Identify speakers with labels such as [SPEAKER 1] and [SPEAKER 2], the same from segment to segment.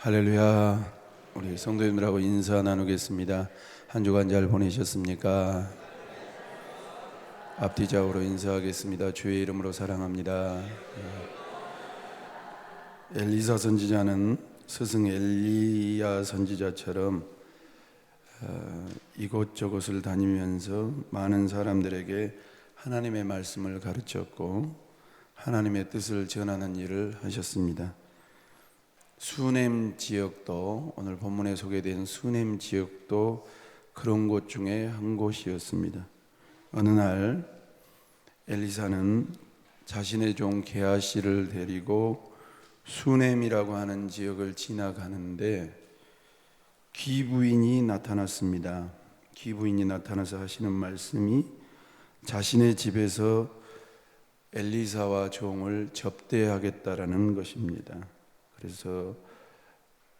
[SPEAKER 1] 할렐루야. 우리 성도님들하고 인사 나누겠습니다. 한 주간 잘 보내셨습니까? 앞뒤좌우로 인사하겠습니다. 주의 이름으로 사랑합니다. 엘리사 선지자는 스승 엘리야 선지자처럼 이곳저곳을 다니면서 많은 사람들에게 하나님의 말씀을 가르쳤고 하나님의 뜻을 전하는 일을 하셨습니다. 수넴 지역도, 오늘 본문에 소개된 수넴 지역도 그런 곳 중에 한 곳이었습니다. 어느 날 엘리사는 자신의 종 게하시를 데리고 수넴이라고 하는 지역을 지나가는데 귀부인이 나타났습니다. 귀부인이 나타나서 하시는 말씀이 자신의 집에서 엘리사와 종을 접대하겠다라는 것입니다. 그래서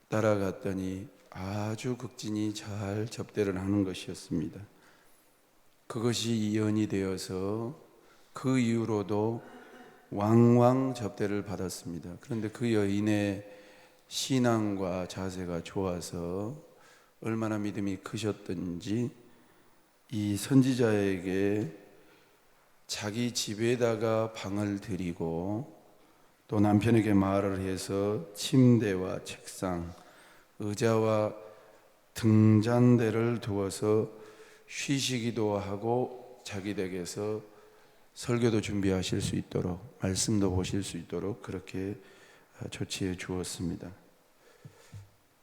[SPEAKER 1] 따라갔더니 아주 극진히 잘 접대를 하는 것이었습니다. 그것이 이연이 되어서 그 이후로도 왕왕 접대를 받았습니다. 그런데 그 여인의 신앙과 자세가 좋아서 얼마나 믿음이 크셨던지 이 선지자에게 자기 집에다가 방을 드리고 또 남편에게 말을 해서 침대와 책상, 의자와 등잔대를 두어서 쉬시기도 하고 자기 댁에서 설교도 준비하실 수 있도록, 말씀도 보실 수 있도록 그렇게 조치해 주었습니다.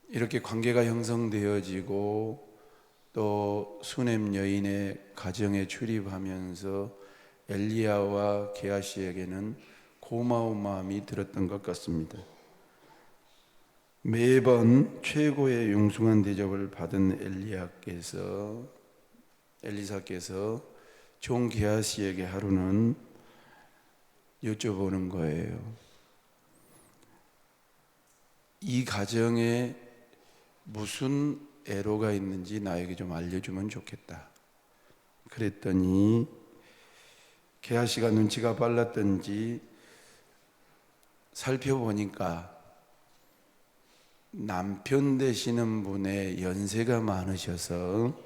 [SPEAKER 1] 이렇게 관계가 형성되어지고 또 수넴 여인의 가정에 출입하면서 엘리야와 게하시에게는 고마운 마음이 들었던 것 같습니다. 매번 최고의 융숭한 대접을 받은 엘리사께서 종 게하시에게 하루는 여쭤보는 거예요. 이 가정에 무슨 애로가 있는지 나에게 좀 알려주면 좋겠다. 그랬더니 게하시가 눈치가 빨랐던지 살펴보니까 남편 되시는 분의 연세가 많으셔서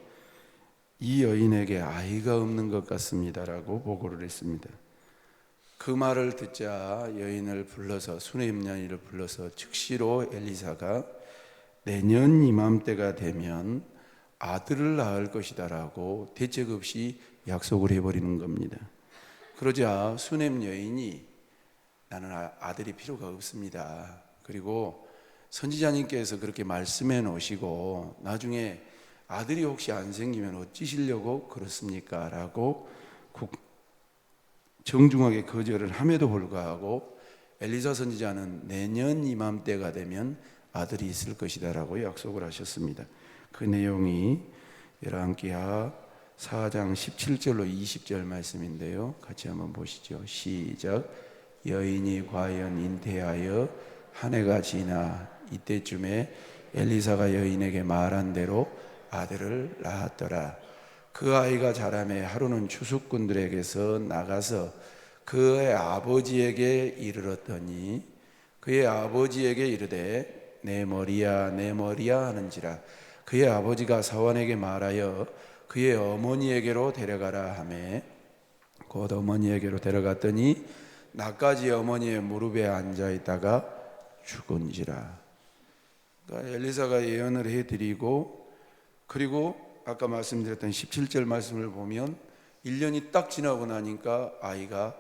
[SPEAKER 1] 이 여인에게 아이가 없는 것 같습니다라고 보고를 했습니다. 그 말을 듣자 여인을 불러서 수넴 여인을 불러서 즉시로 엘리사가 내년 이맘때가 되면 아들을 낳을 것이다라고 대책 없이 약속을 해버리는 겁니다. 그러자 수넴 여인이 나는 아들이 필요가 없습니다. 그리고 선지자님께서 그렇게 말씀해 놓으시고 나중에 아들이 혹시 안 생기면 어찌시려고 그렇습니까? 라고 정중하게 거절을 함에도 불구하고 엘리사 선지자는 내년 이맘때가 되면 아들이 있을 것이다 라고 약속을 하셨습니다. 그 내용이 열왕기하 4장 17절로 20절 말씀인데요. 같이 한번 보시죠. 시작. 여인이 과연 잉태하여 한 해가 지나 이때쯤에 엘리사가 여인에게 말한 대로 아들을 낳았더라. 그 아이가 자라매 하루는 추수꾼들에게서 나가서 그의 아버지에게 이르렀더니 그의 아버지에게 이르되 내 머리야 내 머리야 하는지라. 그의 아버지가 사환에게 말하여 그의 어머니에게로 데려가라 하매 곧 어머니에게로 데려갔더니 나까지 어머니의 무릎에 앉아있다가 죽은지라. 그러니까 엘리사가 예언을 해드리고 그리고 아까 말씀드렸던 17절 말씀을 보면 1년이 딱 지나고 나니까 아이가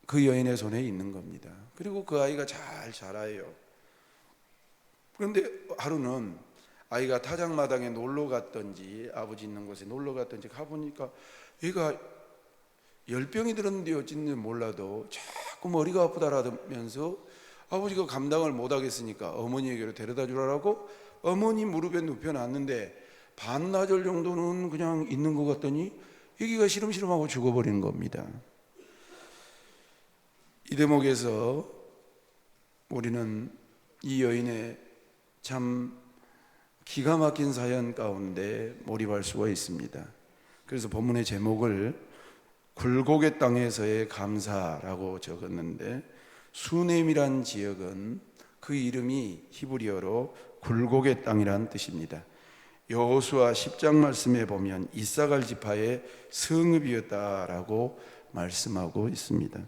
[SPEAKER 1] 그 여인의 손에 있는 겁니다. 그리고 그 아이가 잘 자라요. 그런데 하루는 아이가 타작마당에 놀러 갔던지 아버지 있는 곳에 놀러 갔던지 가보니까 얘가 열병이 들었는데 어찌인지 몰라도 자꾸 머리가 아프다라면서 아버지가 감당을 못하겠으니까 어머니에게로 데려다 주라고 어머니 무릎에 눕혀놨는데 반나절 정도는 그냥 있는 것 같더니 애기가 시름시름하고 죽어버리는 겁니다. 이 대목에서 우리는 이 여인의 참 기가 막힌 사연 가운데 몰입할 수가 있습니다. 그래서 본문의 제목을 굴곡의 땅에서의 감사라고 적었는데 수넴이란 지역은 그 그 이름이 히브리어로 굴곡의 땅이라는 뜻입니다. 여호수아 10장 말씀에 보면 이사갈 지파의 성읍이었다라고 말씀하고 있습니다.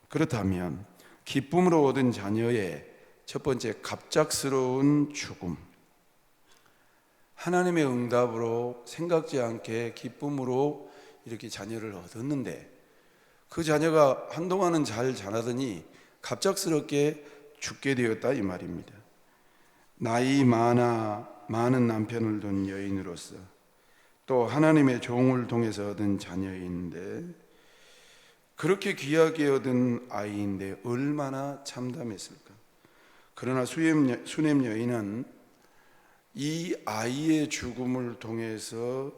[SPEAKER 1] 그렇다면 기쁨으로 얻은 자녀의 첫 번째 갑작스러운 죽음, 하나님의 응답으로 생각지 않게 기쁨으로 이렇게 자녀를 얻었는데 그 자녀가 한동안은 잘 자라더니 갑작스럽게 죽게 되었다 이 말입니다. 나이 많은 남편을 둔 여인으로서 또 하나님의 종을 통해서 얻은 자녀인데 그렇게 귀하게 얻은 아이인데 얼마나 참담했을까. 그러나 수냄 여인은 이 아이의 죽음을 통해서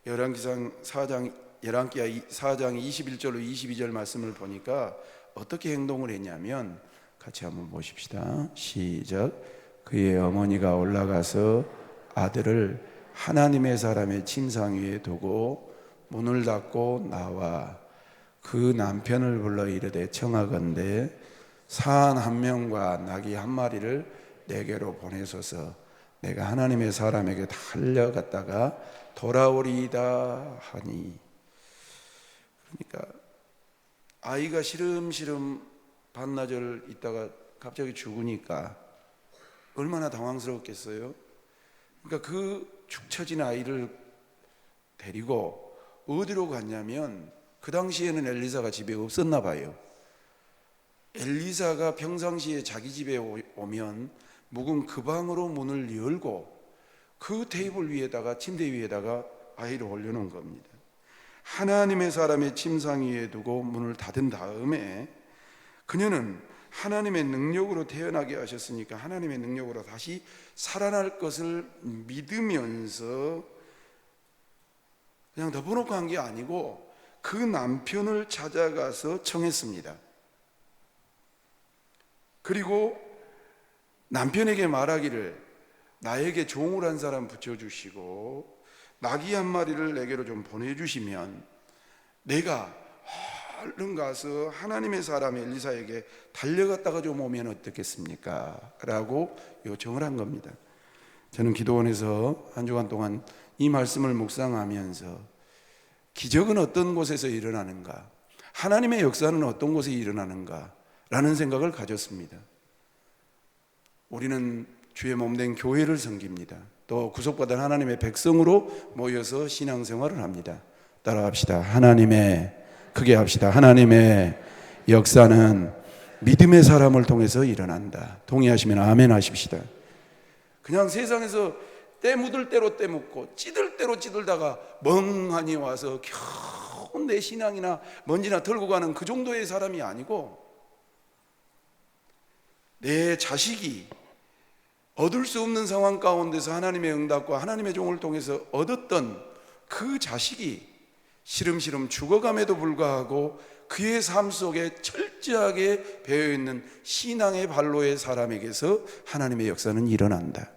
[SPEAKER 1] 열왕기하 4장 21절로 22절 말씀을 보니까 어떻게 행동을 했냐면 같이 한번 보십시다. 시작. 그의 어머니가 올라가서 아들을 하나님의 사람의 침상 위에 두고 문을 닫고 나와 그 남편을 불러 이르되 청하건대 산 한 명과 나귀 한 마리를 내게로 보내소서. 내가 하나님의 사람에게 달려갔다가 돌아오리이다 하니. 그러니까 아이가 시름시름 반나절 있다가 갑자기 죽으니까 얼마나 당황스럽겠어요. 그러니까 그 축 처진 아이를 데리고 어디로 갔냐면 그 당시에는 엘리사가 집에 없었나 봐요. 엘리사가 평상시에 자기 집에 오면 묵은 그 방으로 문을 열고 그 테이블 위에다가 침대 위에다가 아이를 올려놓은 겁니다. 하나님의 사람의 침상 위에 두고 문을 닫은 다음에 그녀는 하나님의 능력으로 태어나게 하셨으니까 하나님의 능력으로 다시 살아날 것을 믿으면서 그냥 덮어놓고 한 게 아니고 그 남편을 찾아가서 청했습니다. 그리고 남편에게 말하기를 나에게 종을 한 사람 붙여주시고 나귀 한 마리를 내게로 좀 보내주시면 내가 얼른 가서 하나님의 사람 엘리사에게 달려갔다가 좀 오면 어떻겠습니까? 라고 요청을 한 겁니다. 저는 기도원에서 한 주간 동안 이 말씀을 묵상하면서 기적은 어떤 곳에서 일어나는가? 하나님의 역사는 어떤 곳에 일어나는가? 라는 생각을 가졌습니다. 우리는 주의 몸된 교회를 섬깁니다. 또 구속받은 하나님의 백성으로 모여서 신앙생활을 합니다. 따라합시다. 크게 합시다. 하나님의 역사는 믿음의 사람을 통해서 일어난다. 동의하시면 아멘 하십시다. 그냥 세상에서 때 묻을 대로 때 묻고 찌들 대로 찌들다가 멍하니 와서 겨우 내 신앙이나 먼지나 털고 가는 그 정도의 사람이 아니고 내 자식이 얻을 수 없는 상황 가운데서 하나님의 응답과 하나님의 종을 통해서 얻었던 그 자식이 시름시름 죽어감에도 불구하고 그의 삶 속에 철저하게 배어있는 신앙의 발로의 사람에게서 하나님의 역사는 일어난다.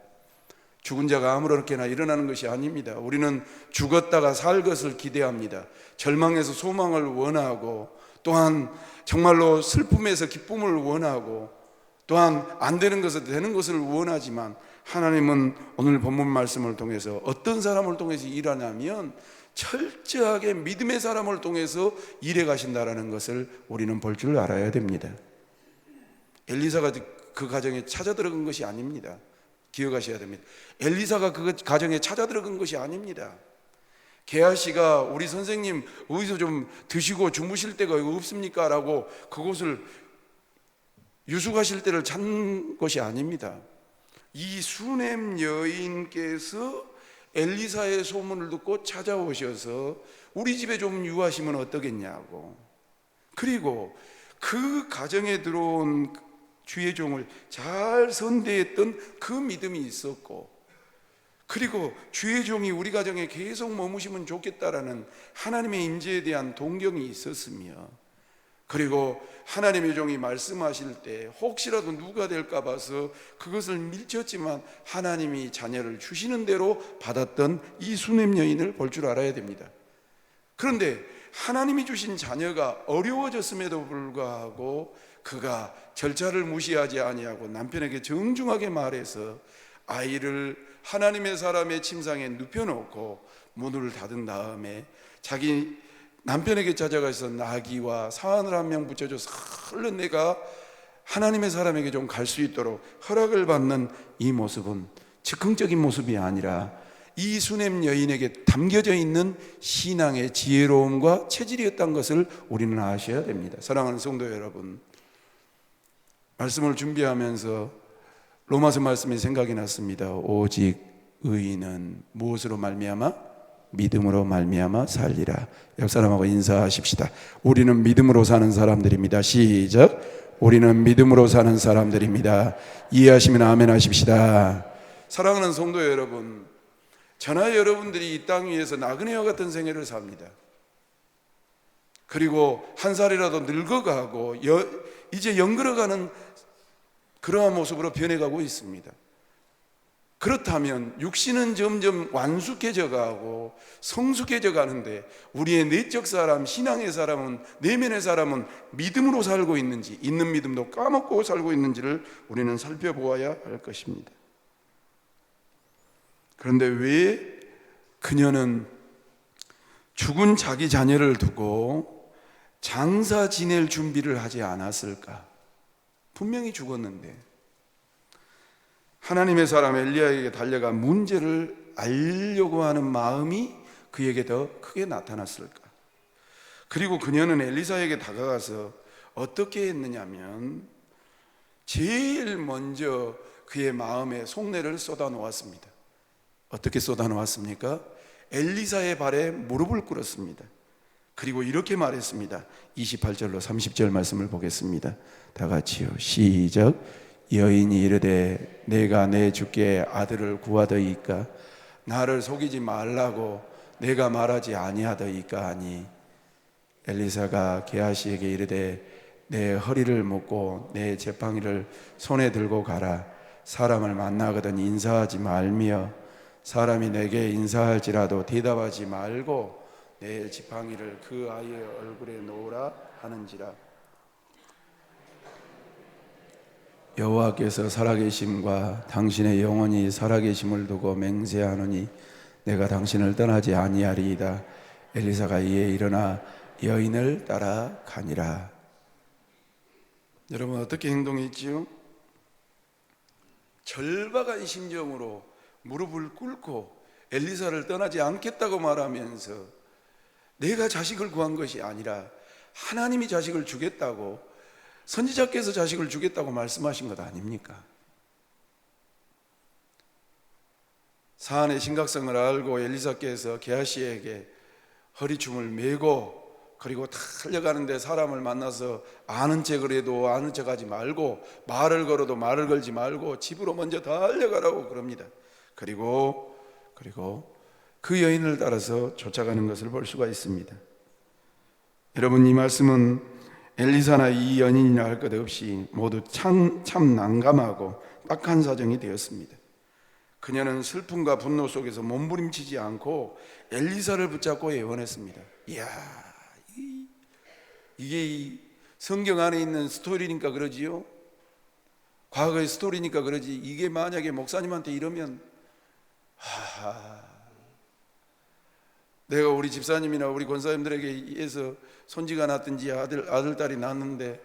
[SPEAKER 1] 죽은 자가 아무렇게나 일어나는 것이 아닙니다. 우리는 죽었다가 살 것을 기대합니다. 절망에서 소망을 원하고 또한 정말로 슬픔에서 기쁨을 원하고 또한 안 되는 것에서 되는 것을 원하지만 하나님은 오늘 본문 말씀을 통해서 어떤 사람을 통해서 일하냐면 철저하게 믿음의 사람을 통해서 일해 가신다라는 것을 우리는 볼 줄 알아야 됩니다. 엘리사가 그 가정에 찾아 들어간 것이 아닙니다. 기억하셔야 됩니다. 엘리사가 그 가정에 찾아 들어간 것이 아닙니다. 게하시가 우리 선생님 어디서 좀 드시고 주무실 데가 없습니까? 라고 그곳을 유숙하실 때를 찾는 것이 아닙니다. 이 수냄 여인께서 엘리사의 소문을 듣고 찾아오셔서 우리 집에 좀 유하시면 어떠겠냐고. 그리고 그 가정에 들어온 주의 종을 잘 선대했던 그 믿음이 있었고, 그리고 주의 종이 우리 가정에 계속 머무시면 좋겠다라는 하나님의 임재에 대한 동경이 있었으며, 그리고 하나님의 종이 말씀하실 때 혹시라도 누가 될까 봐서 그것을 밀쳤지만 하나님이 자녀를 주시는 대로 받았던 이 수냄 여인을 볼 줄 알아야 됩니다. 그런데 하나님이 주신 자녀가 어려워졌음에도 불구하고 그가 절차를 무시하지 아니하고 남편에게 정중하게 말해서 아이를 하나님의 사람의 침상에 눕혀놓고 문을 닫은 다음에 자기 남편에게 찾아가서 나귀와 사안을 한 명 붙여줘서 얼른 내가 하나님의 사람에게 좀 갈 수 있도록 허락을 받는 이 모습은 즉흥적인 모습이 아니라 이 수냄 여인에게 담겨져 있는 신앙의 지혜로움과 체질이었던 것을 우리는 아셔야 됩니다. 사랑하는 성도 여러분, 말씀을 준비하면서 로마서 말씀이 생각이 났습니다. 오직 의인은 무엇으로 말미암아? 믿음으로 말미암아 살리라. 옆 사람하고 인사하십시다. 우리는 믿음으로 사는 사람들입니다. 시작. 우리는 믿음으로 사는 사람들입니다. 이해하시면 아멘 하십시다. 사랑하는 성도 여러분, 저나 여러분들이 이 땅 위에서 나그네와 같은 생애를 삽니다. 그리고 한 살이라도 늙어가고 이제 영글어가는 그러한 모습으로 변해가고 있습니다. 그렇다면 육신은 점점 완숙해져 가고 성숙해져 가는데 우리의 내적 사람, 신앙의 사람은, 내면의 사람은 믿음으로 살고 있는지, 있는 믿음도 까먹고 살고 있는지를 우리는 살펴보아야 할 것입니다. 그런데 왜 그녀는 죽은 자기 자녀를 두고 장사 지낼 준비를 하지 않았을까? 분명히 죽었는데 하나님의 사람 엘리야에게 달려가 문제를 알려고 하는 마음이 그에게 더 크게 나타났을까? 그리고 그녀는 엘리사에게 다가가서 어떻게 했느냐면 제일 먼저 그의 마음에 속내를 쏟아 놓았습니다. 어떻게 쏟아 놓았습니까? 엘리사의 발에 무릎을 꿇었습니다. 그리고 이렇게 말했습니다. 28절로 30절 말씀을 보겠습니다. 다 같이요. 시작. 여인이 이르되 내가 내 주께 아들을 구하더이까 나를 속이지 말라고 내가 말하지 아니하더이까 하니 엘리사가 게하시에게 이르되 내 허리를 묶고 내 지팡이를 손에 들고 가라. 사람을 만나거든 인사하지 말며 사람이 내게 인사할지라도 대답하지 말고 내 지팡이를 그 아이의 얼굴에 놓으라 하는지라. 여호와께서 살아계심과 당신의 영혼이 살아계심을 두고 맹세하노니 내가 당신을 떠나지 아니하리이다. 엘리사가 이에 일어나 여인을 따라 가니라. 여러분 어떻게 행동했지요? 절박한 심정으로 무릎을 꿇고 엘리사를 떠나지 않겠다고 말하면서 내가 자식을 구한 것이 아니라 하나님이 자식을 주겠다고, 선지자께서 자식을 주겠다고 말씀하신 것 아닙니까? 사안의 심각성을 알고 엘리사께서 게하시에게 허리춤을 메고 그리고 달려가는데 사람을 만나서 아는 척을 해도 아는 척하지 말고 말을 걸어도 말을 걸지 말고 집으로 먼저 달려가라고 그럽니다. 그리고 그 여인을 따라서 쫓아가는 것을 볼 수가 있습니다. 여러분, 이 말씀은 엘리사나 이 연인이나 할 것 없이 모두 참 난감하고 딱한 사정이 되었습니다. 그녀는 슬픔과 분노 속에서 몸부림치지 않고 엘리사를 붙잡고 예언했습니다. 이야, 이게 성경 안에 있는 스토리니까 그러지요? 과거의 스토리니까 그러지, 이게 만약에 목사님한테 이러면 내가 우리 집사님이나 우리 권사님들에게 의해서 손지가 났든지 아들, 딸이 낳았는데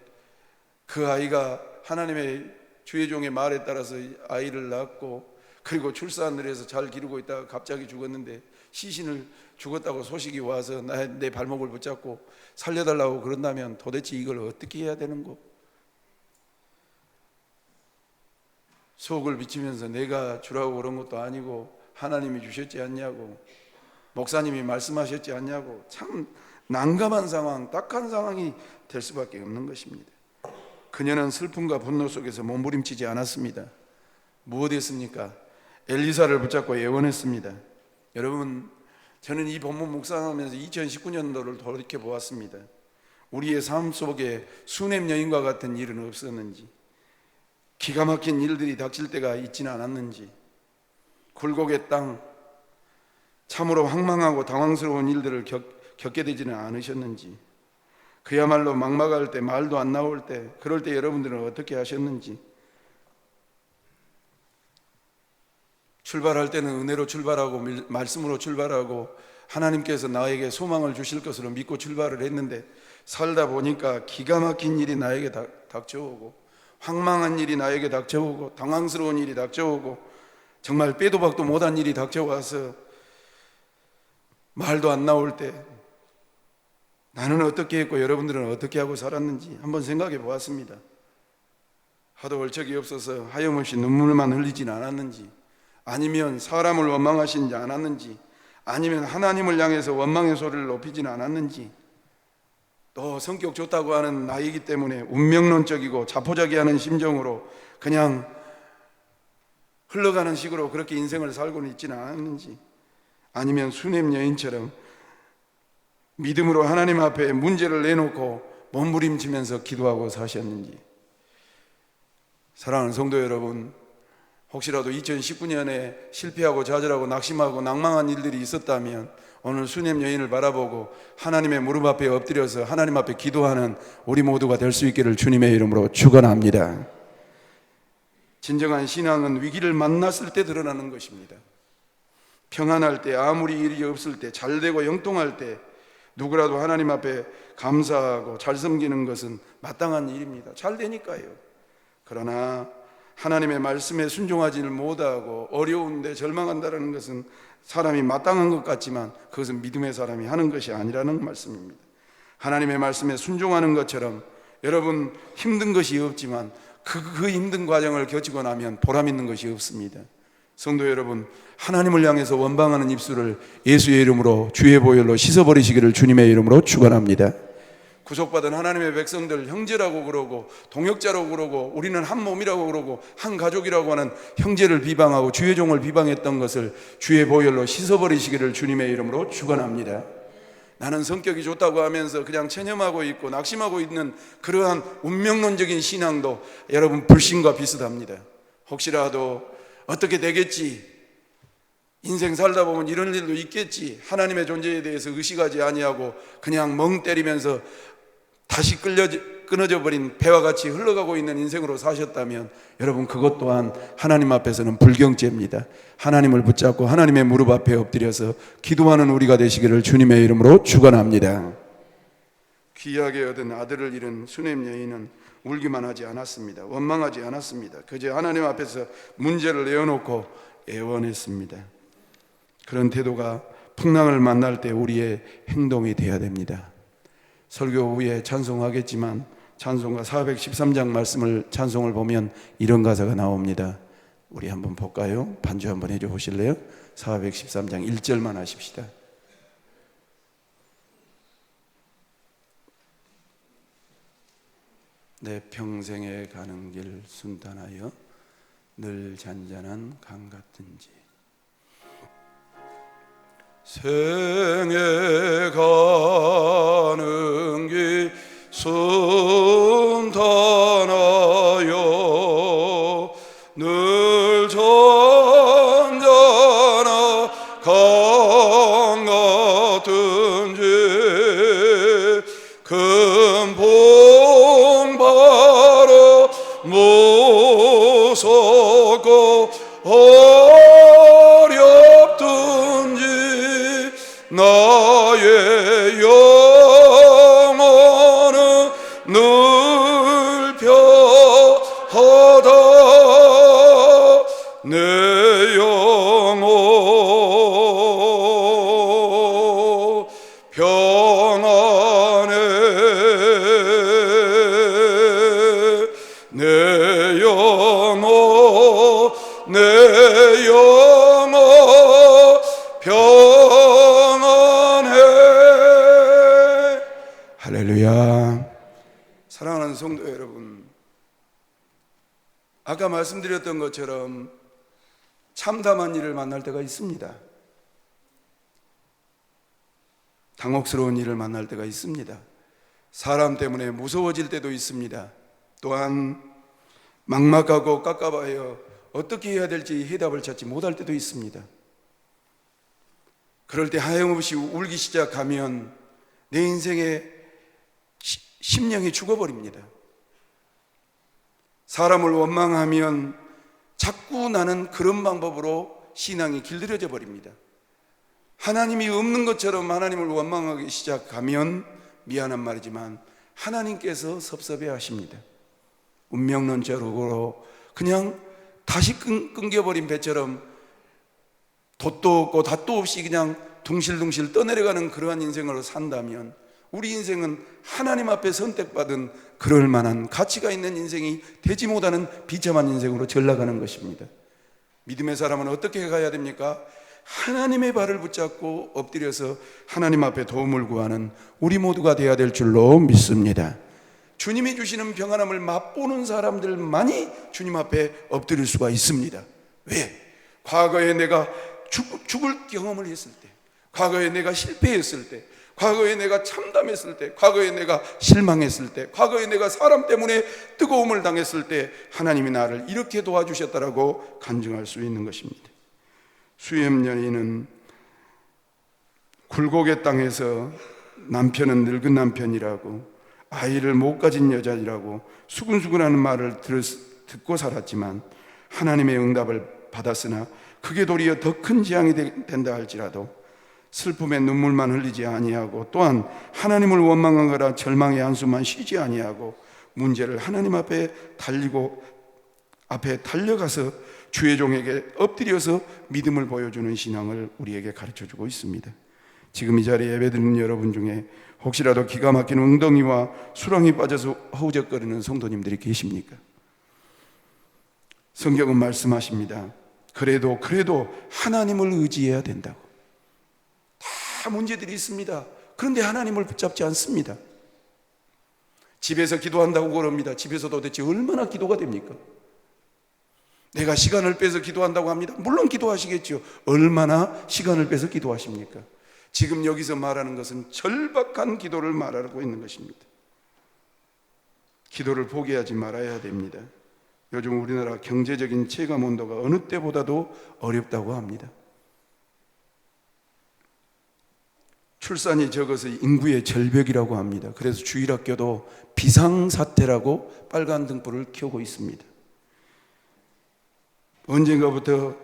[SPEAKER 1] 그 아이가 하나님의 주의 종의 말에 따라서 아이를 낳았고 그리고 출산을 해서 잘 기르고 있다가 갑자기 죽었는데 시신을 죽었다고 소식이 와서 내 발목을 붙잡고 살려달라고 그런다면 도대체 이걸 어떻게 해야 되는 거? 속을 비치면서 내가 주라고 그런 것도 아니고 하나님이 주셨지 않냐고, 목사님이 말씀하셨지 않냐고, 참 난감한 상황, 딱한 상황이 될 수밖에 없는 것입니다. 그녀는 슬픔과 분노 속에서 몸부림치지 않았습니다. 무엇 했습니까? 엘리사를 붙잡고 예언했습니다. 여러분, 저는 이 본문 묵상하면서 2019년도를 돌이켜 보았습니다. 우리의 삶 속에 수냄 여인과 같은 일은 없었는지, 기가 막힌 일들이 닥칠 때가 있지는 않았는지, 굴곡의 땅, 참으로 황망하고 당황스러운 일들을 겪게 되지는 않으셨는지, 그야말로 막막할 때, 말도 안 나올 때, 그럴 때 여러분들은 어떻게 하셨는지. 출발할 때는 은혜로 출발하고 말씀으로 출발하고 하나님께서 나에게 소망을 주실 것으로 믿고 출발을 했는데, 살다 보니까 기가 막힌 일이 나에게 닥쳐오고, 황망한 일이 나에게 닥쳐오고, 당황스러운 일이 닥쳐오고, 정말 빼도 박도 못한 일이 닥쳐와서 말도 안 나올 때 나는 어떻게 했고 여러분들은 어떻게 하고 살았는지 한번 생각해 보았습니다. 하도 얼척이 없어서 하염없이 눈물만 흘리진 않았는지, 아니면 사람을 원망하시지 않았는지, 아니면 하나님을 향해서 원망의 소리를 높이진 않았는지, 또 성격 좋다고 하는 나이기 때문에 운명론적이고 자포자기하는 심정으로 그냥 흘러가는 식으로 그렇게 인생을 살고는 있지는 않았는지, 아니면 수넴 여인처럼 믿음으로 하나님 앞에 문제를 내놓고 몸부림치면서 기도하고 사셨는지. 사랑하는 성도 여러분, 혹시라도 2019년에 실패하고 좌절하고 낙심하고 낭망한 일들이 있었다면 오늘 수넴 여인을 바라보고 하나님의 무릎 앞에 엎드려서 하나님 앞에 기도하는 우리 모두가 될 수 있기를 주님의 이름으로 축원합니다. 진정한 신앙은 위기를 만났을 때 드러나는 것입니다. 평안할 때, 아무리 일이 없을 때, 잘되고 영통할 때 누구라도 하나님 앞에 감사하고 잘 섬기는 것은 마땅한 일입니다. 잘 되니까요. 그러나 하나님의 말씀에 순종하지를 못하고 어려운데 절망한다는 것은 사람이 마땅한 것 같지만 그것은 믿음의 사람이 하는 것이 아니라는 말씀입니다. 하나님의 말씀에 순종하는 것처럼 여러분 힘든 것이 없지만 그 힘든 과정을 거치고 나면 보람 있는 것이 없습니다. 성도 여러분, 하나님을 향해서 원망하는 입술을 예수의 이름으로 주의 보혈로 씻어버리시기를 주님의 이름으로 축원합니다. 구속받은 하나님의 백성들 형제라고 그러고 동역자라고 그러고 우리는 한 몸이라고 그러고 한 가족이라고 하는 형제를 비방하고 주의 종을 비방했던 것을 주의 보혈로 씻어버리시기를 주님의 이름으로 축원합니다. 나는 성격이 좋다고 하면서 그냥 체념하고 있고 낙심하고 있는 그러한 운명론적인 신앙도 여러분 불신과 비슷합니다. 혹시라도 어떻게 되겠지, 인생 살다 보면 이런 일도 있겠지, 하나님의 존재에 대해서 의식하지 아니하고 그냥 멍 때리면서 다시 끊어져 버린 배와 같이 흘러가고 있는 인생으로 사셨다면 여러분 그것 또한 하나님 앞에서는 불경죄입니다. 하나님을 붙잡고 하나님의 무릎 앞에 엎드려서 기도하는 우리가 되시기를 주님의 이름으로 축원합니다. 귀하게 얻은 아들을 잃은 수넴 여인은 울기만 하지 않았습니다. 원망하지 않았습니다. 그저 하나님 앞에서 문제를 내어놓고 애원했습니다. 그런 태도가 풍랑을 만날 때 우리의 행동이 되어야 됩니다. 설교 후에 찬송하겠지만 찬송가 413장 말씀을 찬송을 보면 이런 가사가 나옵니다. 우리 한번 볼까요? 반주 한번 해줘 보실래요? 413장 1절만 하십시다. 내 평생에 가는 길 순탄하여 늘 잔잔한 강 같은지, 생에 가는 길 순탄하여 늘 잔잔한 강 같은지, 큰 봉 바라 무섭고 어렵든지 나의 영혼은 늘 편하다. 내 영혼 평안해. 내 영혼 평안해. 할렐루야. 사랑하는 성도 여러분, 아까 말씀드렸던 것처럼 참담한 일을 만날 때가 있습니다. 당혹스러운 일을 만날 때가 있습니다. 사람 때문에 무서워질 때도 있습니다. 또한 막막하고 깝깝하여 어떻게 해야 될지 해답을 찾지 못할 때도 있습니다. 그럴 때 하염없이 울기 시작하면 내 인생에 심령이 죽어버립니다. 사람을 원망하면 자꾸 나는 그런 방법으로 신앙이 길들여져 버립니다. 하나님이 없는 것처럼 하나님을 원망하기 시작하면 미안한 말이지만 하나님께서 섭섭해 하십니다. 운명론적으로 그냥 다시 끊겨버린 배처럼 돛도 없고 닷도 없이 그냥 둥실둥실 떠내려가는 그러한 인생으로 산다면 우리 인생은 하나님 앞에 선택받은 그럴 만한 가치가 있는 인생이 되지 못하는 비참한 인생으로 전락하는 것입니다. 믿음의 사람은 어떻게 가야 됩니까? 하나님의 발을 붙잡고 엎드려서 하나님 앞에 도움을 구하는 우리 모두가 되어야 될 줄로 믿습니다. 주님이 주시는 평안함을 맛보는 사람들만이 주님 앞에 엎드릴 수가 있습니다. 왜? 과거에 내가 죽을 경험을 했을 때, 과거에 내가 실패했을 때, 과거에 내가 참담했을 때, 과거에 내가 실망했을 때, 과거에 내가 사람 때문에 뜨거움을 당했을 때 하나님이 나를 이렇게 도와주셨다라고 간증할 수 있는 것입니다. 수염 여인은 굴곡의 땅에서 남편은 늙은 남편이라고, 아이를 못 가진 여자이라고 수근수근하는 말을 듣고 살았지만 하나님의 응답을 받았으나 그게 도리어 더 큰 재앙이 된다 할지라도 슬픔에 눈물만 흘리지 아니하고 또한 하나님을 원망한 거라 절망의 한숨만 쉬지 아니하고 문제를 하나님 앞에 달려가서 주의 종에게 엎드려서 믿음을 보여주는 신앙을 우리에게 가르쳐주고 있습니다. 지금 이 자리에 예배드리는 여러분 중에 혹시라도 기가 막힌 웅덩이와 수렁이 빠져서 허우적거리는 성도님들이 계십니까? 성경은 말씀하십니다. 그래도 하나님을 의지해야 된다고. 다 문제들이 있습니다. 그런데 하나님을 붙잡지 않습니다. 집에서 기도한다고 그럽니다. 집에서 도대체 얼마나 기도가 됩니까? 내가 시간을 빼서 기도한다고 합니다. 물론 기도하시겠죠. 얼마나 시간을 빼서 기도하십니까? 지금 여기서 말하는 것은 절박한 기도를 말하고 있는 것입니다. 기도를 포기하지 말아야 됩니다. 요즘 우리나라 경제적인 체감 온도가 어느 때보다도 어렵다고 합니다. 출산이 적어서 인구의 절벽이라고 합니다. 그래서 주일학교도 비상사태라고 빨간 등불을 켜고 있습니다. 언젠가부터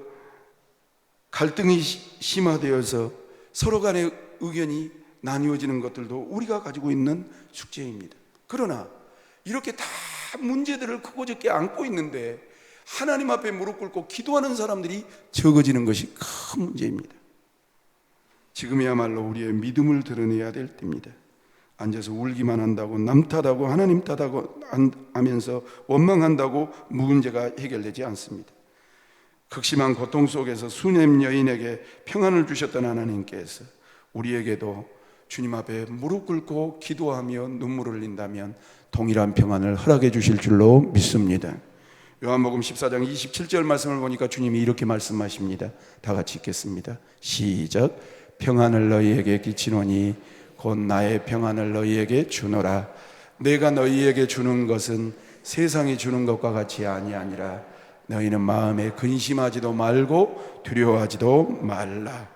[SPEAKER 1] 갈등이 심화되어서 서로 간의 의견이 나뉘어지는 것들도 우리가 가지고 있는 숙제입니다. 그러나 이렇게 다 문제들을 크고 적게 안고 있는데 하나님 앞에 무릎 꿇고 기도하는 사람들이 적어지는 것이 큰 문제입니다. 지금이야말로 우리의 믿음을 드러내야 될 때입니다. 앉아서 울기만 한다고, 남 탓하고 하나님 탓하고 하면서 원망한다고 문제가 해결되지 않습니다. 극심한 고통 속에서 수냄 여인에게 평안을 주셨던 하나님께서 우리에게도 주님 앞에 무릎 꿇고 기도하며 눈물을 흘린다면 동일한 평안을 허락해 주실 줄로 믿습니다. 요한복음 14장 27절 말씀을 보니까 주님이 이렇게 말씀하십니다. 다 같이 읽겠습니다. 시작. 평안을 너희에게 끼치노니 곧 나의 평안을 너희에게 주노라. 내가 너희에게 주는 것은 세상이 주는 것과 같이 아니하니라. 너희는 마음에 근심하지도 말고 두려워하지도 말라.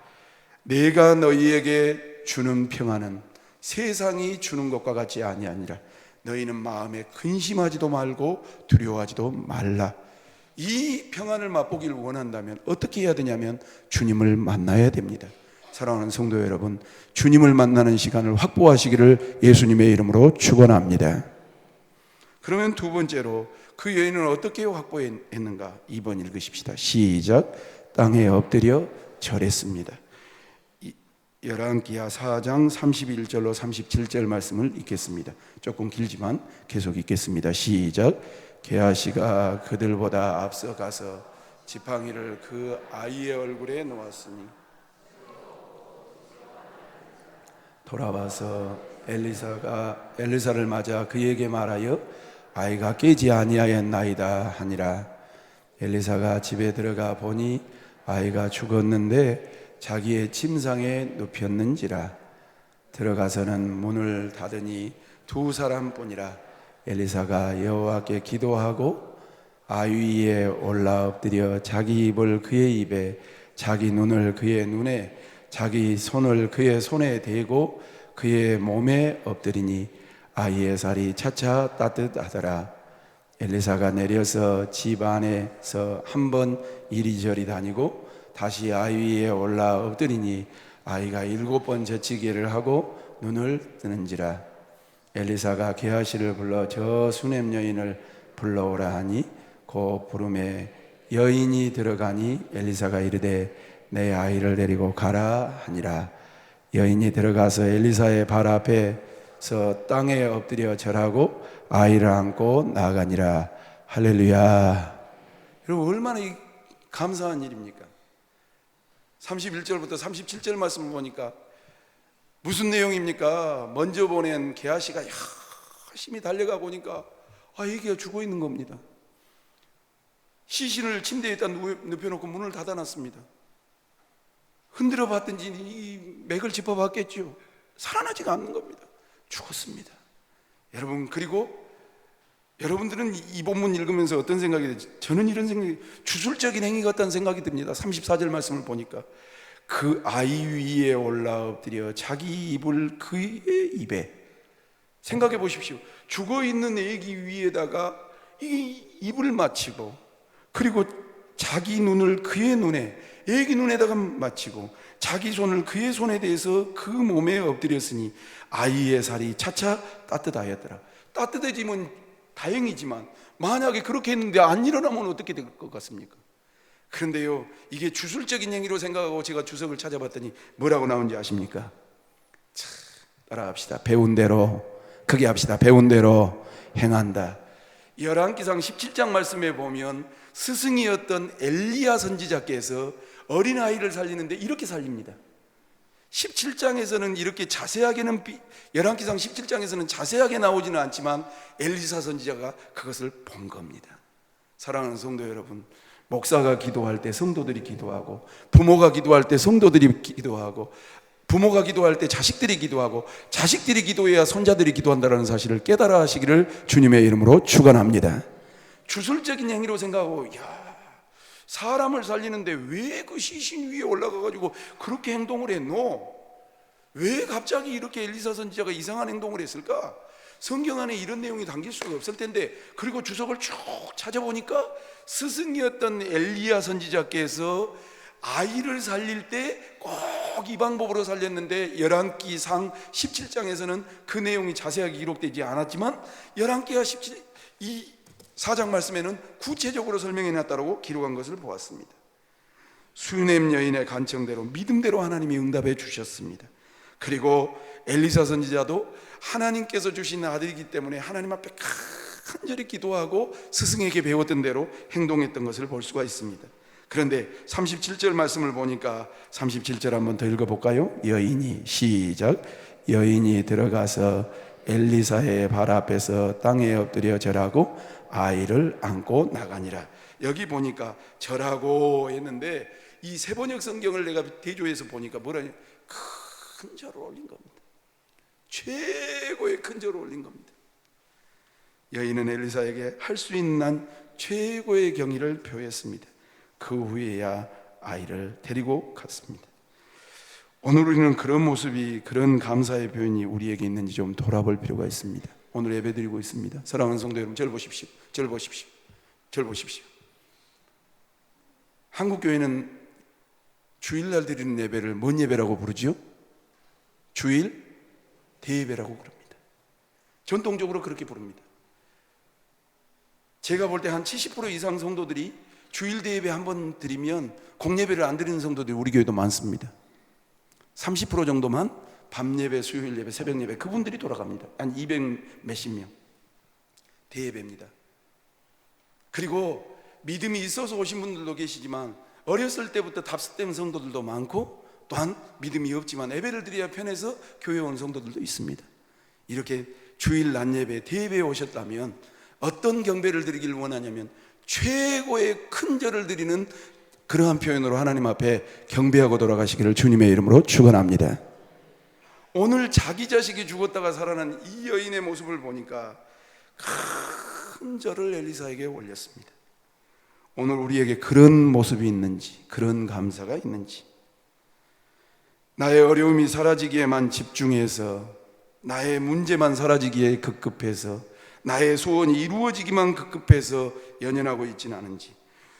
[SPEAKER 1] 내가 너희에게 주는 평안은 세상이 주는 것과 같이 아니하니라. 너희는 마음에 근심하지도 말고 두려워하지도 말라. 이 평안을 맛보기를 원한다면 어떻게 해야 되냐면 주님을 만나야 됩니다. 사랑하는 성도 여러분, 주님을 만나는 시간을 확보하시기를 예수님의 이름으로 축원합니다. 그러면 두 번째로 그 여인은 어떻게 확보했는가? 2번 읽으십시다. 시작. 땅에 엎드려 절했습니다. 열왕기하 4장 31절로 37절 말씀을 읽겠습니다. 조금 길지만 계속 읽겠습니다. 시작. 게하시가 그들보다 앞서가서 지팡이를 그 아이의 얼굴에 놓았으니 돌아와서 엘리사를 맞아 그에게 말하여 아이가 깨지 아니하였나이다 하니라. 엘리사가 집에 들어가 보니 아이가 죽었는데 자기의 침상에 눕혔는지라. 들어가서는 문을 닫으니 두 사람뿐이라. 엘리사가 여호와께 기도하고 아이 위에 올라 엎드려 자기 입을 그의 입에, 자기 눈을 그의 눈에, 자기 손을 그의 손에 대고 그의 몸에 엎드리니 아이의 살이 차차 따뜻하더라. 엘리사가 내려서 집 안에서 한 번 이리저리 다니고 다시 아이 위에 올라 엎드리니 아이가 7번 젖히기를 하고 눈을 뜨는지라. 엘리사가 게하시를 불러 저 수넴 여인을 불러오라 하니 그 부름에 여인이 들어가니 엘리사가 이르되 내 아이를 데리고 가라 하니라. 여인이 들어가서 엘리사의 발 앞에서 땅에 엎드려 절하고 아이를 안고 나아가니라. 할렐루야. 여러분, 얼마나 감사한 일입니까? 31절부터 37절 말씀을 보니까 무슨 내용입니까? 먼저 보낸 게하시가 열심히 달려가 보니까 아이가 죽어 있는 겁니다. 시신을 침대에다 눕혀놓고 문을 닫아놨습니다. 흔들어 봤든지 이 맥을 짚어봤겠죠. 살아나지가 않는 겁니다. 죽었습니다. 여러분, 그리고 여러분들은 이 본문 읽으면서 어떤 생각이 들죠? 저는 이런 생각이, 주술적인 행위 같다는 생각이 듭니다. 34절 말씀을 보니까 그 아이 위에 올라 엎드려 자기 입을 그의 입에, 생각해 보십시오. 죽어있는 애기 위에다가 이 입을 맞추고, 그리고 자기 눈을 그의 눈에, 애기 눈에다가 맞추고 자기 손을 그의 손에 대해서 그 몸에 엎드렸으니 아이의 살이 차차 따뜻하였더라. 따뜻해지면 다행이지만 만약에 그렇게 했는데 안 일어나면 어떻게 될 것 같습니까? 그런데요, 이게 주술적인 행위로 생각하고 제가 주석을 찾아봤더니 뭐라고 나오는지 아십니까? 자, 따라합시다. 배운 대로, 크게 합시다. 배운 대로 행한다. 열왕기상 17장 말씀에 보면 스승이었던 엘리야 선지자께서 어린아이를 살리는데 이렇게 살립니다. 17장에서는 이렇게 자세하게는, 열왕기상 17장에서는 자세하게 나오지는 않지만 엘리사 선지자가 그것을 본 겁니다. 사랑하는 성도 여러분, 목사가 기도할 때 성도들이 기도하고, 부모가 기도할 때 성도들이 기도하고, 부모가 기도할 때 자식들이 기도하고, 자식들이 기도해야 손자들이 기도한다는 사실을 깨달아 하시기를 주님의 이름으로 축원합니다. 주술적인 행위로 생각하고, 사람을 살리는데 왜 그 시신 위에 올라가가지고 그렇게 행동을 했노? 왜 갑자기 이렇게 엘리사 선지자가 이상한 행동을 했을까? 성경 안에 이런 내용이 담길 수가 없을 텐데, 그리고 주석을 쭉 찾아보니까 스승이었던 엘리야 선지자께서 아이를 살릴 때 꼭 이 방법으로 살렸는데 열왕기상 17장에서는 그 내용이 자세하게 기록되지 않았지만 열왕기하 4장 말씀에는 구체적으로 설명해놨다고 기록한 것을 보았습니다. 수넴 여인의 간청대로 믿음대로 하나님이 응답해 주셨습니다. 그리고 엘리사 선지자도 하나님께서 주신 아들이기 때문에 하나님 앞에 간절히 기도하고 스승에게 배웠던 대로 행동했던 것을 볼 수가 있습니다. 그런데 37절 말씀을 보니까 37절 한번 더 읽어볼까요? 여인이, 시작. 여인이 들어가서 엘리사의 발 앞에서 땅에 엎드려 절하고 아이를 안고 나가니라. 여기 보니까 절하고 했는데 이 세번역 성경을 내가 대조해서 보니까 뭐라냐, 큰 절을 올린 겁니다. 최고의 큰 절을 올린 겁니다. 여인은 엘리사에게 할 수 있는 최고의 경의를 표했습니다. 그 후에야 아이를 데리고 갔습니다. 오늘 우리는 그런 모습이, 그런 감사의 표현이 우리에게 있는지 좀 돌아볼 필요가 있습니다. 오늘 예배 드리고 있습니다. 사랑하는 성도 여러분, 저를 보십시오. 저를 보십시오. 저를 보십시오. 한국교회는 주일날 드리는 예배를 뭔 예배라고 부르지요? 주일 대예배라고 부릅니다. 전통적으로 그렇게 부릅니다. 제가 볼 때 한 70% 이상 성도들이 주일 대예배 한 번 드리면 공예배를 안 드리는 성도들이 우리 교회도 많습니다. 30% 정도만 밤 예배, 수요일 예배, 새벽 예배, 그분들이 돌아갑니다. 한 200 몇십 명. 대예배입니다. 그리고 믿음이 있어서 오신 분들도 계시지만 어렸을 때부터 답습된 성도들도 많고, 또한 믿음이 없지만 예배를 드려야 편해서 교회에 온 성도들도 있습니다. 이렇게 주일 낮 예배, 대예배에 오셨다면 어떤 경배를 드리기를 원하냐면 최고의 큰 절을 드리는 그러한 표현으로 하나님 앞에 경배하고 돌아가시기를 주님의 이름으로 축원합니다. 오늘 자기 자식이 죽었다가 살아난 이 여인의 모습을 보니까 큰 절을 엘리사에게 올렸습니다. 오늘 우리에게 그런 모습이 있는지, 그런 감사가 있는지, 나의 어려움이 사라지기에만 집중해서 나의 문제만 사라지기에 급급해서, 나의 소원이 이루어지기만 급급해서 연연하고 있지는 않은지,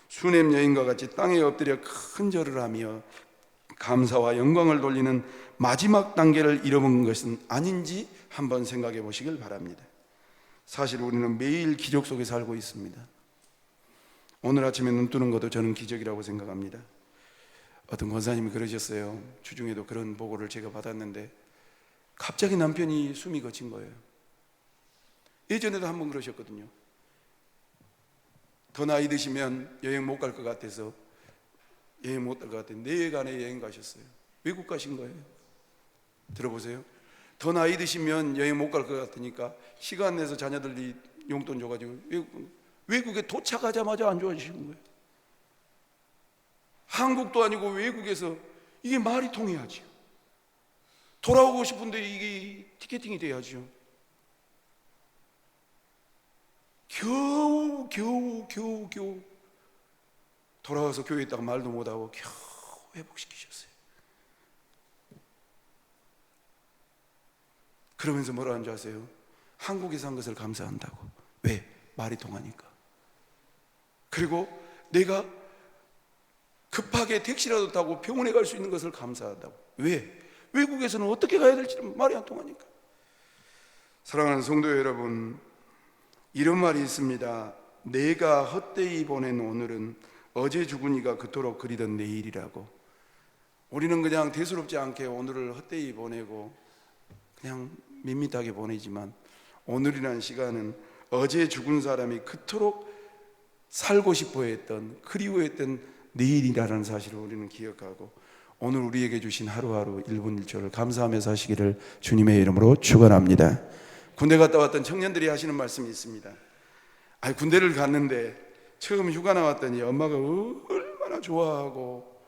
[SPEAKER 1] 수넴 여인과 같이 땅에 엎드려 큰 절을 하며 감사와 영광을 돌리는 마지막 단계를 잃어먹은 것은 아닌지 한번 생각해 보시길 바랍니다. 사실 우리는 매일 기적 속에 살고 있습니다. 오늘 아침에 눈 뜨는 것도 저는 기적이라고 생각합니다. 어떤 권사님이 그러셨어요. 주중에도 그런 보고를 제가 받았는데 갑자기 남편이 숨이 거친 거예요. 예전에도 한번 그러셨거든요. 더 나이 드시면 여행 못 갈 것 같아서 여행 못 갈 것 같아요. 4일간의 여행 가셨어요. 외국 가신 거예요. 들어보세요. 더 나이 드시면 여행 못 갈 것 같으니까 시간 내서 자녀들이 용돈 줘가지고 외국에 도착하자마자 안 좋아지시는 거예요. 한국도 아니고 외국에서 이게 말이 통해야지요. 돌아오고 싶은데 이게 티켓팅이 돼야죠. 겨우 돌아와서 교회에 있다가 말도 못하고 겨우 회복시키셨어요. 그러면서 뭐라 하는 줄 아세요? 한국에서 한 것을 감사한다고. 왜? 말이 통하니까. 그리고 내가 급하게 택시라도 타고 병원에 갈 수 있는 것을 감사한다고. 왜? 외국에서는 어떻게 가야 될지 말이 안 통하니까. 사랑하는 성도 여러분, 이런 말이 있습니다. 내가 헛되이 보낸 오늘은 어제 죽은 이가 그토록 그리던 내일이라고. 우리는 그냥 대수롭지 않게 오늘을 헛되이 보내고 그냥 밋밋하게 보내지만 오늘이라는 시간은 어제 죽은 사람이 그토록 살고 싶어 했던, 그리워했던 내일이라는 사실을 우리는 기억하고 오늘 우리에게 주신 하루하루 1분 1초를 감사하며 사시기를 주님의 이름으로 축원합니다. 군대 갔다 왔던 청년들이 하시는 말씀이 있습니다. 군대를 갔는데 처음 휴가 나왔더니 엄마가 얼마나 좋아하고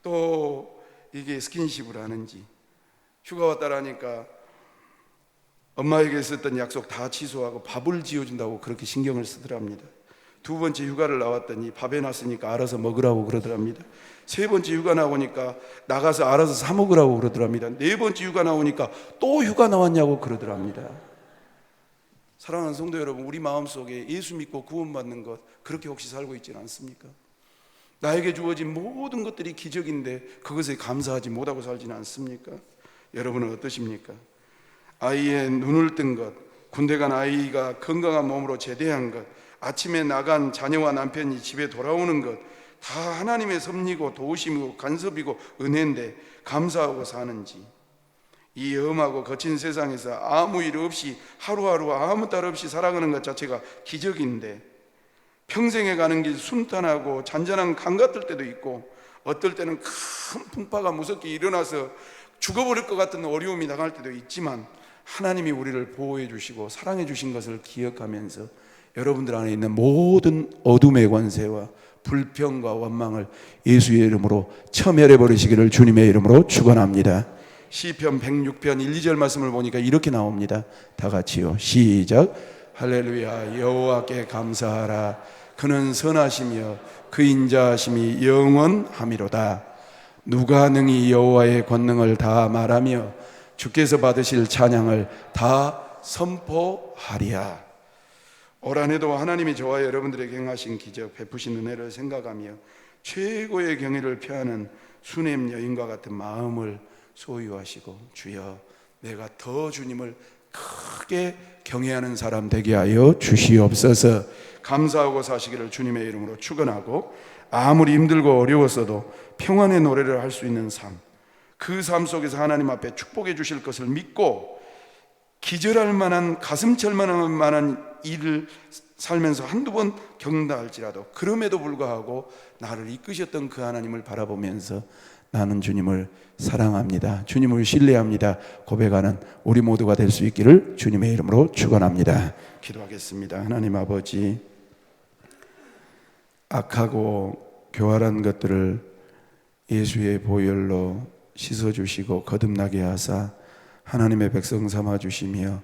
[SPEAKER 1] 또 이게 스킨십을 하는지, 휴가 왔다라니까 엄마에게 있었던 약속 다 취소하고 밥을 지어준다고 그렇게 신경을 쓰더랍니다. 2번째 휴가를 나왔더니 밥 해놨으니까 알아서 먹으라고 그러더랍니다. 3번째 휴가 나오니까 나가서 알아서 사 먹으라고 그러더랍니다. 4번째 휴가 나오니까 또 휴가 나왔냐고 그러더랍니다. 사랑하는 성도 여러분, 우리 마음속에 예수 믿고 구원받는 것 그렇게 혹시 살고 있지는 않습니까? 나에게 주어진 모든 것들이 기적인데 그것에 감사하지 못하고 살지는 않습니까? 여러분은 어떠십니까? 아이의 눈을 뜬 것, 군대 간 아이가 건강한 몸으로 제대한 것, 아침에 나간 자녀와 남편이 집에 돌아오는 것, 다 하나님의 섭리고 도우심이고 간섭이고 은혜인데 감사하고 사는지, 이 험하고 거친 세상에서 아무 일 없이 하루하루 아무 딸 없이 살아가는 것 자체가 기적인데 평생에 가는 길 순탄하고 잔잔한 강 같을 때도 있고 어떨 때는 큰 풍파가 무섭게 일어나서 죽어버릴 것 같은 어려움이 나갈 때도 있지만 하나님이 우리를 보호해 주시고 사랑해 주신 것을 기억하면서 여러분들 안에 있는 모든 어둠의 권세와 불평과 원망을 예수의 이름으로 처멸해 버리시기를 주님의 이름으로 축원합니다. 시편 106편 1, 2절 말씀을 보니까 이렇게 나옵니다. 다 같이요. 시작. 할렐루야. 여호와께 감사하라. 그는 선하시며 그 인자하심이 영원하미로다. 누가 능히 여호와의 권능을 다 말하며 주께서 받으실 찬양을 다 선포하리야. 올 한해도 하나님이 저와 여러분들에게 행하신 기적, 베푸신 은혜를 생각하며 최고의 경외를 표하는 수넴 여인과 같은 마음을 소유하시고 주여 내가 더 주님을 크게 경외하는 사람 되게 하여 주시옵소서. 감사하고 사시기를 주님의 이름으로 축원하고 아무리 힘들고 어려웠어도 평안의 노래를 할 수 있는 삶, 그 삶 속에서 하나님 앞에 축복해 주실 것을 믿고 기절할 만한 가슴 철만할 만한 일을 살면서 한두 번 겪는다 할지라도 그럼에도 불구하고 나를 이끄셨던 그 하나님을 바라보면서 나는 주님을 사랑합니다, 주님을 신뢰합니다 고백하는 우리 모두가 될 수 있기를 주님의 이름으로 축원합니다. 기도하겠습니다. 하나님 아버지, 악하고 교활한 것들을 예수의 보혈로 씻어주시고 거듭나게 하사 하나님의 백성 삼아 주시며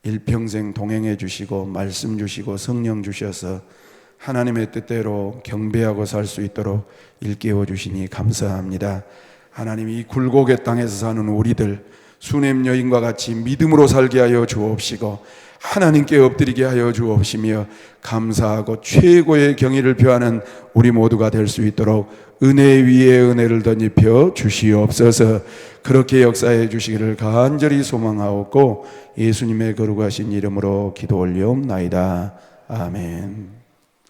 [SPEAKER 1] 일평생 동행해 주시고 말씀 주시고 성령 주셔서 하나님의 뜻대로 경배하고 살 수 있도록 일깨워 주시니 감사합니다. 하나님, 이 굴곡의 땅에서 사는 우리들, 수넴 여인과 같이 믿음으로 살게 하여 주옵시고 하나님께 엎드리게 하여 주옵시며 감사하고 최고의 경의를 표하는 우리 모두가 될 수 있도록 은혜 위에 은혜를 덧입혀 주시옵소서. 그렇게 역사해 주시기를 간절히 소망하옵고 예수님의 거룩하신 이름으로 기도 올리옵나이다. 아멘.